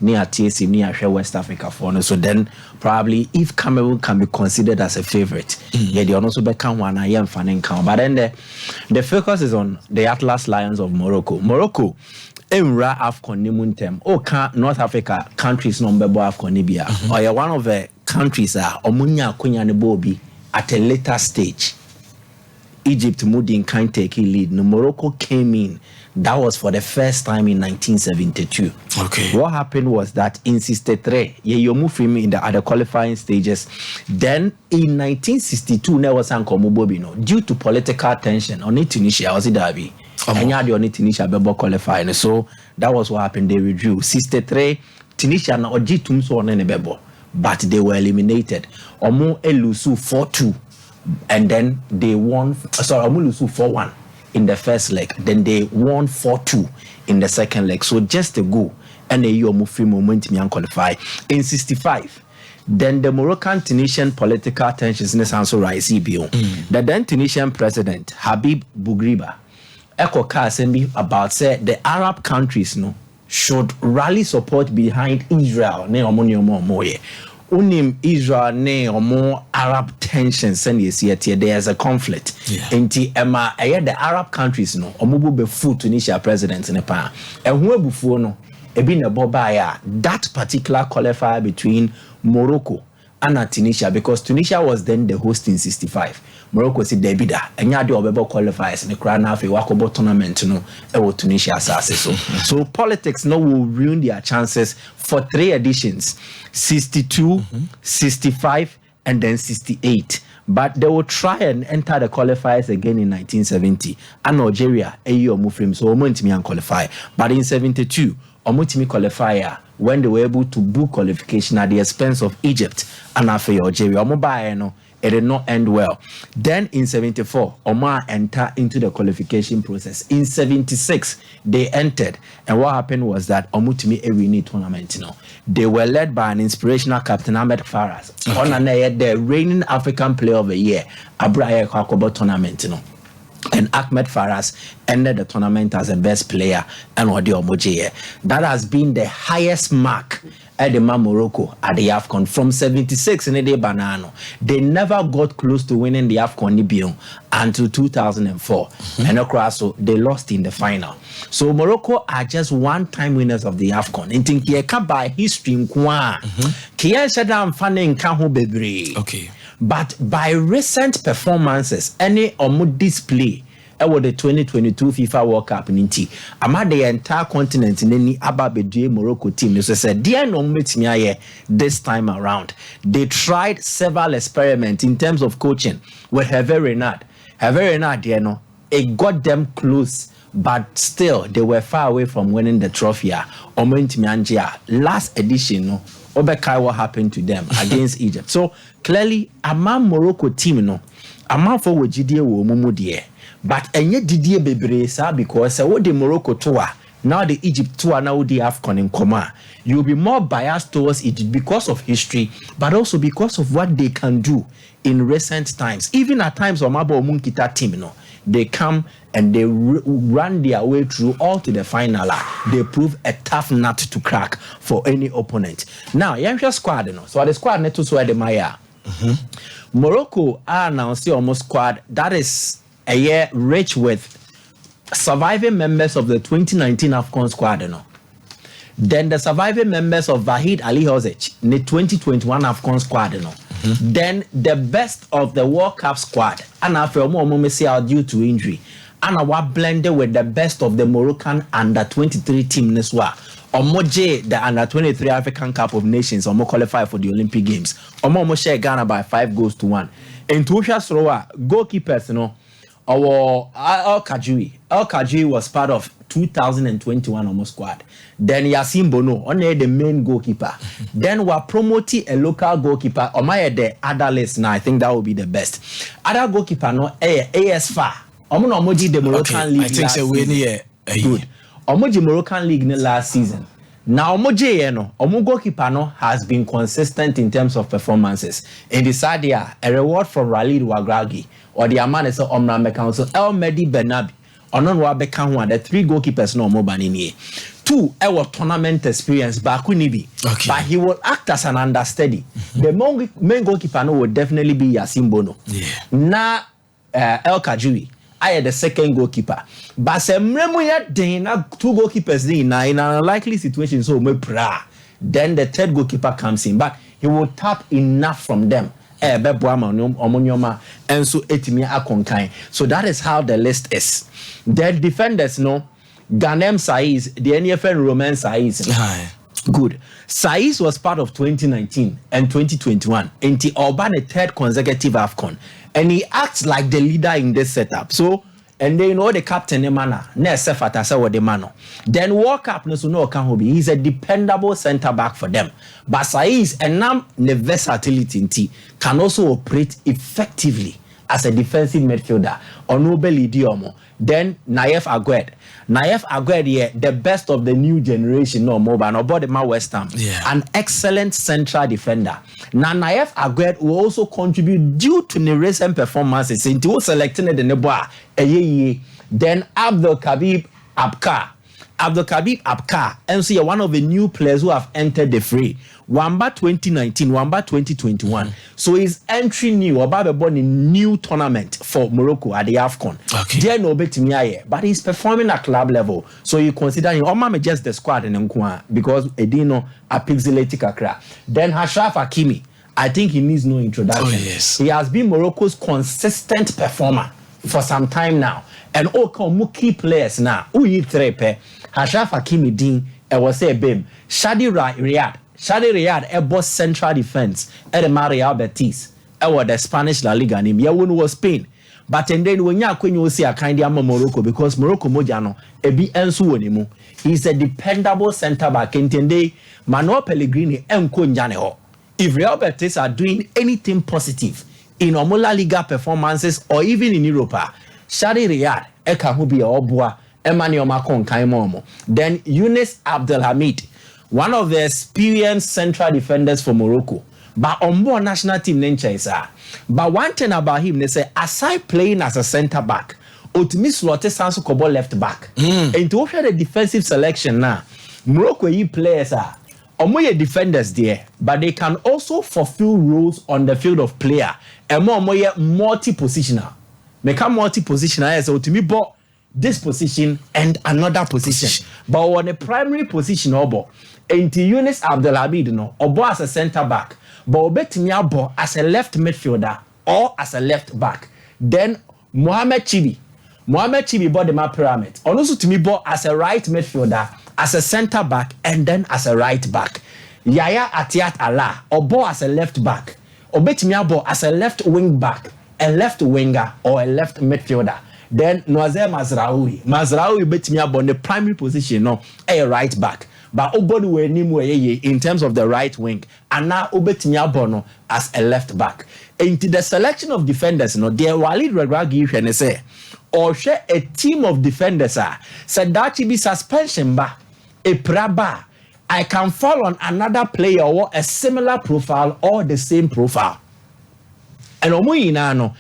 near TSM, near West Africa for. So then probably if Cameroon can be considered as a favorite, yeah, they also become one I am fan count. But then the focus is on the Atlas Lions of Morocco. Morocco, Emra Afcon Nimuntem. North Africa countries number Afcon Nibia. Or you're one of the countries Omunya Kunya Nebobi at a later stage. Egypt Mudin can't take a lead. No, Morocco came in. That was for the first time in 1972. Okay. What happened was that in 63, you move from in the other qualifying stages. Then in 1962, there was due to political tension on Tunisia, was it Derby? And you had the Tunisia bebo qualifying. So that was what happened. They withdrew. 63, Tunisia na oji tumso on bebo, but they were eliminated. Omo elusu 4-2. And then they won, Omulusu 4-1 in the first leg. Then they won 4-2 in the second leg. So just a go. And a year free moment me qualify. In 65, then the Moroccan Tunisian political tensions in the Sanso rise. The then Tunisian president, Habib Bourguiba, echo about say the Arab countries should rally support behind Israel. Unim Israel ne or more Arab tensions and yes yet there's a conflict. Enti Emma the Arab countries omubu be foot Tunisia president in a pan. And who before ebin a bobaya that particular qualifier between Morocco and Tunisia, because Tunisia was then the host in 65. Morocco said debida and ya do obebo qualifiers in the crown of a wakobo tournament Tunisia so politics will ruin their chances for 3 editions, 62, 65 and then 68. But they will try and enter the qualifiers again in 1970. And Algeria, Muslim, so Omontimi qualify. But in 72, Omontimi qualifier when they were able to book qualification at the expense of Egypt and after Algeria. It did not end well. Then in 74, Omar entered into the qualification process. In 76, they entered. And what happened was that Omutimi Ewini tournament, they were led by an inspirational captain, Ahmed Faras. The reigning African Player of the Year, Abraya Kwakobo tournament, And Ahmed Faras ended the tournament as the best player and Odi Omoje. That has been the highest mark at the Morocco at the Afcon from 76 in the day banano. They never got close to winning the Afcon Nibion until 2004. And across so they lost in the final. So Morocco are just one-time winners of the Afcon. In Tinkieka by history Kiyan Shadam Fanning Kaho Bebre. Okay. But by recent performances, any omu display with the 2022 FIFA World Cup ninti, ama the entire continent in any Ababedue Morocco team. So said, dear no metimiaye this time around. They tried several experiments in terms of coaching with Hervé Renard. Hervé Renard, it got them close, but still they were far away from winning the trophy. Last edition, Obekai what happened to them against Egypt. So clearly, among Morocco team, among for Wajidie wo mumudie. But enye Didier Bebresa because what the Morocco tour, now the Egypt tour, now the Afcon in Koma, you'll be more biased towards Egypt because of history, but also because of what they can do in recent times. Even at times, Omabo Munkita team, they come and they run their way through all to the final. They prove a tough nut to crack for any opponent. Now, Yansha squad, so the squad net to swear the Maya. Morocco are now see almost squad that is a year rich with surviving members of the 2019 Afcon squad. Then the surviving members of Vahid Ali Hozic, the 2021 Afcon squad. Then the best of the World Cup squad, and after a moment due to injury, and our blended with the best of the Moroccan under 23 team Neswa. Omoje the under 23 African Cup of Nations Omo qualify for the Olympic Games. Omo share Ghana by 5-1. In Tusha Srowa, goalkeepers, our El Kajui was part of 2021 Omo squad. Then Yasin Bono, only the main goalkeeper. Then we're promoting a local goalkeeper. Omaye the other list now. I think that will be the best. Other goalkeeper AS Far. Omoji the Moroccan League. I think so. Good. Omoji Moroccan League last season. Now Omo goalkeeper has been consistent in terms of performances. In the Sadia, a reward from Raleigh Wagragi or the Amanesa Omra Council El Medi Benabi. Onon wa beka ho the 3 goalkeepers no mo banini. 2 our tournament experience back when okay. But he will act as an understudy. The main goalkeeper no will definitely be Yasin Bono. Na El Kajuri I am the second goalkeeper. But na 2 goalkeepers in an unlikely situation, so then the third goalkeeper comes in, but he will tap enough from them. And so so that is how the list is. The defenders, no, Ghanem Saiz, the NFN Roman Saiz. Good. Saiz was part of 2019 and 2021. And he Orban a 3rd consecutive Afcon. And he acts like the leader in this setup. So, and they know the captain Emana, then walk up no Kanhobi. He's a dependable centre back for them. But Saiz and now the versatility can also operate effectively as a defensive midfielder or Nobel Idiomo. Then Naif Aguerd, the best of the new generation, no more, but about the West Ham, an excellent central defender. Now Naif Aguerd will also contribute due to the recent performances. He was selected in the bar. Then Abdul Kabib Abkar, and so you're one of the new players who have entered the fray. Wamba 2019, Wamba 2021. So his entry new about a new tournament for Morocco at the Afcon. There no bet but he's performing at club level. So you consider him or just the squad in Nkwa because Edino a pixelated kakra. Then Ashraf Hakimi, I think he needs no introduction. He has been Morocco's consistent performer for some time now. And key players now. Ashraf Hakimi Din, I was say Bim, Shadi Riyadh, a boss central defense, at the Real Betis, the Spanish La Liga name. Yeah, one was Spain. But and then when you see a kind of Morocco, because Morocco Mojano, a be ensu. He's a dependable centre back. And Manuel Pellegrini and Kunjaneho. If Real Betis are doing anything positive in Omola Liga performances or even in Europa, Shadi Riyadh, Eka Hubi Obua, Emmanuel Macron Kaimomo. Then Younes Abdelhamid, one of the experienced central defenders for Morocco. But on board national team nature is but one thing about him, they say, aside playing as a centre back, Otimis Lotte Sansu Kobo left back. And to offer the defensive selection now, Morocco players are defenders there, but they can also fulfill roles on the field of player and more multi-positional. Make a multi-positional as Otimi bought this position and another position. But on the primary position, Obo, and Younes Abdelhamid, no, Obo as a centre back, but Obetimi Abo as a left midfielder or as a left back. Then Mohamed Chibi bought the map pyramid. And also to me, bought as a right midfielder, as a centre back, and then as a right back. Yaya Atiat Allah, Obo as a left back, Obetimi Abo as a left wing back, a left winger, or a left midfielder. Then Noazer Mazraoui bet me up on the primary position, no, a right back. But Obodi we nimwe in terms of the right wing, and now Obet me up as a left back. Into the selection of defenders, no, dear Walid Regragi and say, or share a team of defenders said that be suspension ba a praba. I can fall on another player or a similar profile or the same profile. And no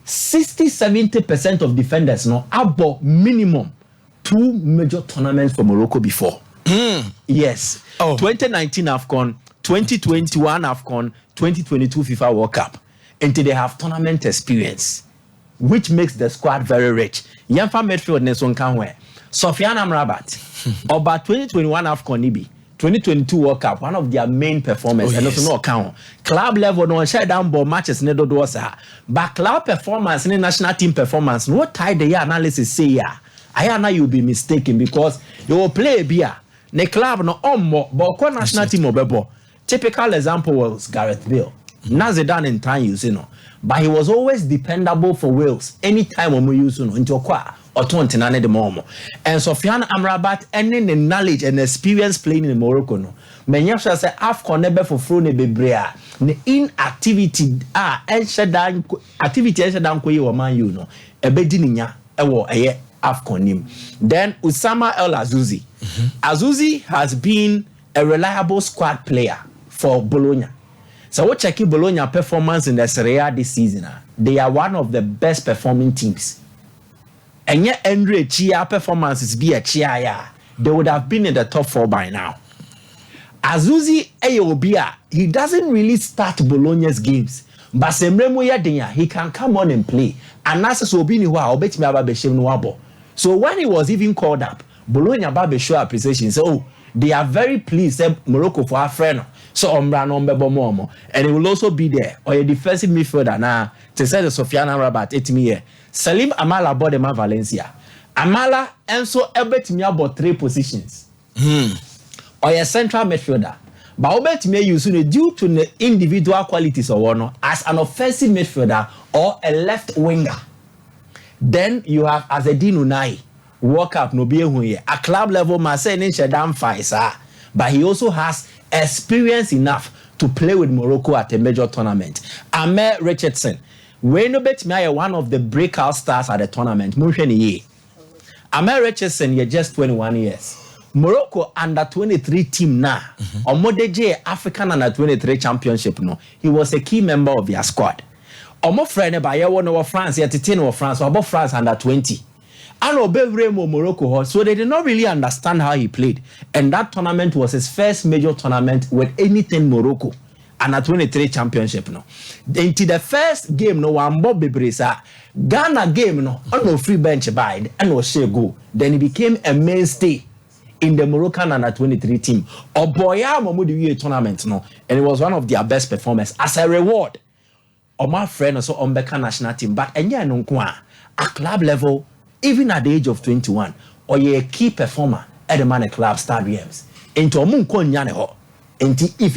60-70% of defenders no abo minimum 2 major tournaments for Morocco before. Yes. 2019 Afcon, 2021 Afcon, 2022 FIFA World Cup. Until they have tournament experience, which makes the squad very rich. Yamfa midfield Nelson Kanwe, Sofiane Amrabat, about 2021 Afcon Nibi. 2022 World Cup, one of their main performers, and also no account. Club level, no share down ball matches, nedo dosa. But club performance, national team performance, no tie the year analysis say ya. I know you'll be mistaken because you will play a beer. Ne club no more, but national team obebo. Typical example was Gareth Bale. Nazedan in time you know, but he was always dependable for Wales. Anytime when we use into a or 29 the moment. And Sofiane Amrabat, any the knowledge and experience playing in Morocco, no. Many of us say Afcon never for frone bebrea. The inactivity and shutdown activity and shutdown kwe wa man you know. Ebedininya ewo eye Afcon nim. Then Usama El Azuzi. Azuzi has been a reliable squad player for Bologna. So what checking Bologna performance in the Serie A this season? They are one of the best performing teams. And yet Andre Chia performances be a chia they would have been in the top 4 by now. Azuzi Eyobia, he doesn't really start Bologna's games, but Semremo Yadenya, he can come on and play. And that's so being who I'll bet me about Beshem Nwabo. So when he was even called up, Bologna Babe show appreciation. So oh, they are very pleased Morocco for our friend. So Momo. And he will also be there. Or a defensive midfielder now to say the Sofiana Rabat 8 years. Salim Amala Bodema Valencia. Amala and so bet me about 3 positions. Or a central midfielder. But bet me use due to the individual qualities of one as an offensive midfielder or a left winger. Then you have Azedine Unai. Walk up no be a club level Marseille Shadam Faisa, but he also has experience enough to play with Morocco at a major tournament. Amir Richardson, we no bet me one of the breakout stars at the tournament. Amir Richardson, you're just 21 years. Morocco under 23 team now. On Modeje African under 23 championship no. He was a key member of their squad. Omo friend by one over France, yet 10 over France, or about France under 20. And Obevremo Morocco, so they did not really understand how he played. And that tournament was his first major tournament with anything Morocco. And a 23 championship no. Into the first game no one Bob Bebresa. Ghana game no on no free bench by and no share go. Then he became a mainstay in the Moroccan under 23 team. Oboya Momudi tournament no. And it was one of their best performers as a reward. Or my friend also on Beka national team. But enya no a club level. Even at the age of 21, or you're a key performer at the Man Club stadiums. If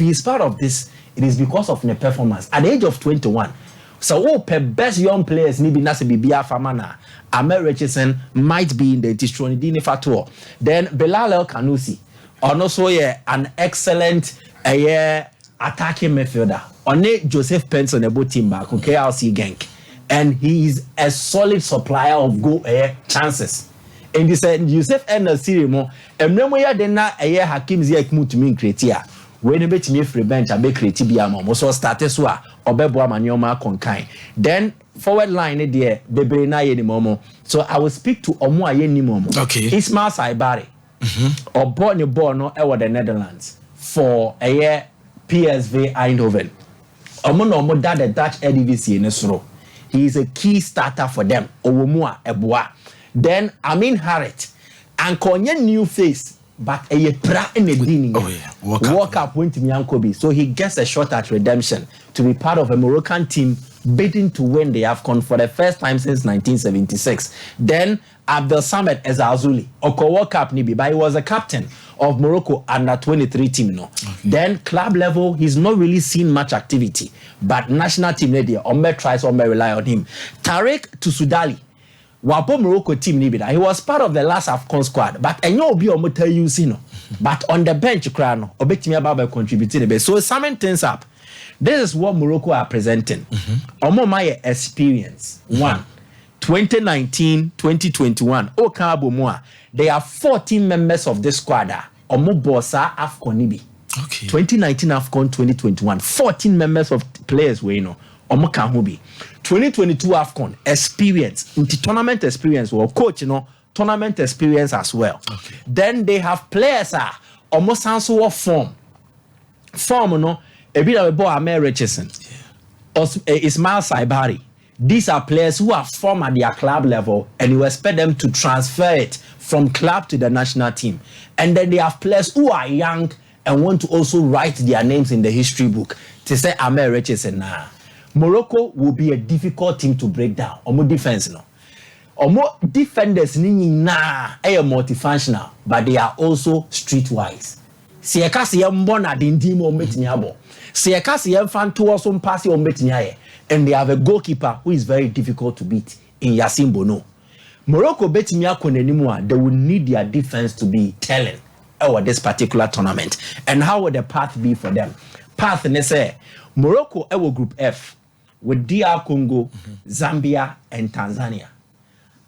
he is part of this, it is because of the performance. At the age of 21, so best young players, maybe Nasa Bibia Famana, Amir Richardson might be in the Tistronidini Fatua. Then Belal El Kanusi, or also an excellent attacking midfielder. On Joseph Penson, a boot team back, KLC Genk. And he is a solid supplier of goal chances. And he said, Yusuf and the Sirimo, and when we are then a year Hakim Ziyech Mutumin Cretia, when a bit me free bench, I be Cretibiamo, so started Swa, or Beboa Manioma Conkai. Then forward line, dear, Bebrena Yenimomo. So I will speak to Omo Yenimomo. Okay. Ismail Saibari, or Borneo Borno, over the Netherlands, for a year PSV Eindhoven. Omo dad the Dutch Eredivisie in Esro. He is a key starter for them. Owomua Eboa. Then Amin Harit. And Konye new face. But a pra in the beginning. Walk up went to Miankobi. So he gets a shot at redemption to be part of a Moroccan team bidding to win the Afcon for the first time since 1976. Then Abdel Samed Ezazuli. Oko World Cup Nibi. But he was a captain of Morocco under 23 team. No. Okay. Then club level, he's not really seen much activity. But national team lady, Ombe tries, Ombe rely on him. Tarek Tusudali. Wapo Morocco team Nibida. He was part of the last Afcon squad. But I know Obi Omo you see no. But on the bench, Krano, Obetimi Ababa contributed. So summing things up. This is what Morocco are presenting. Omo my experience. 1. 2019, 2021. Okabo Moa. There are 14 members of this squad. Omo Bosa Afcon Nibi. Okay. 2019 Afcon 2021. 14 members of players we know. Omo Kahubi. 2022 Afcon experience. Into tournament experience or coach, tournament experience as well. Okay. Then they have players almost also form. Form a bit of a boy Amir Richardson. Ismail Saibari. These are players who are formed at their club level and you expect them to transfer it from club to the national team. And then they have players who are young and want to also write their names in the history book. To say Amir Richardson now. Morocco will be a difficult team to break down. Omo defense Omo defenders are multifunctional, but they are also streetwise. Siekasi mbona dindimo metiniabo. Siekasi fantuwa sompasi ombetiniaye. And they have a goalkeeper who is very difficult to beat in Yassine Bono. Morocco betimia konenimua, they will need their defense to be telling over this particular tournament. And how would the path be for them? Path say Morocco ewo group F with DR Congo, Zambia, and Tanzania.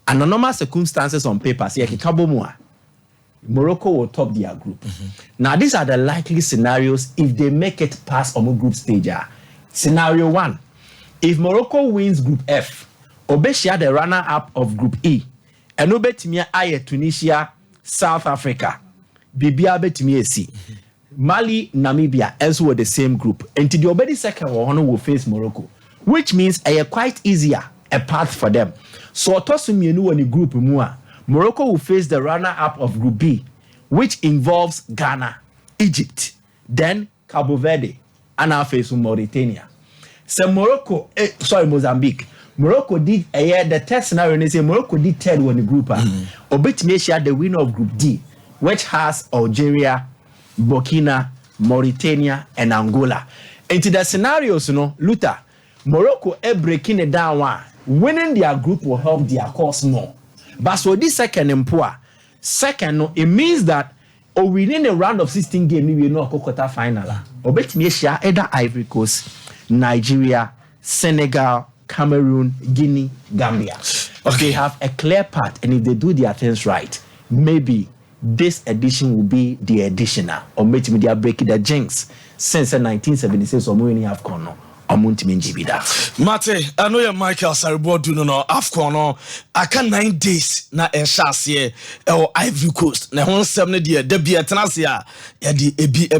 Under normal circumstances on paper, Morocco will top their group. Now, these are the likely scenarios if they make it past Omo group stage. Scenario 1, if Morocco wins group F, Obeshia the runner-up of group E, and Obetimia Aye Tunisia South Africa, Bibia betimi esi. Mali, Namibia, also were the same group. And to the already second one will face Morocco, which means a quite easier a path for them. So Tosuminu in the group Morocco will face the runner-up of Group B, which involves Ghana, Egypt, then Cabo Verde, and now face Mauritania. So Mozambique. Morocco did the test scenario and they say Morocco did third one in the group. Obetmeshia the winner of Group D, which has Algeria, Burkina, Mauritania, and Angola. Into the scenarios, Luther, Morocco breaking it down. Winning their group will help their cause more. But so this second employer, it means that winning a round of 16 game, we will not quarter final. Obetmeshia either Ivory Coast, Nigeria, Senegal, Cameroon, Guinea, Gambia. They have a clear path, and if they do their things right, maybe this edition will be the additional or maybe they are breaking the jinx since 1976 or we Afcon no Mate, I know you're Michael Asare Boadu no Afcon no. I can 9 days na Ivory Coast na 1 7 day de bi etenasia ya di ebi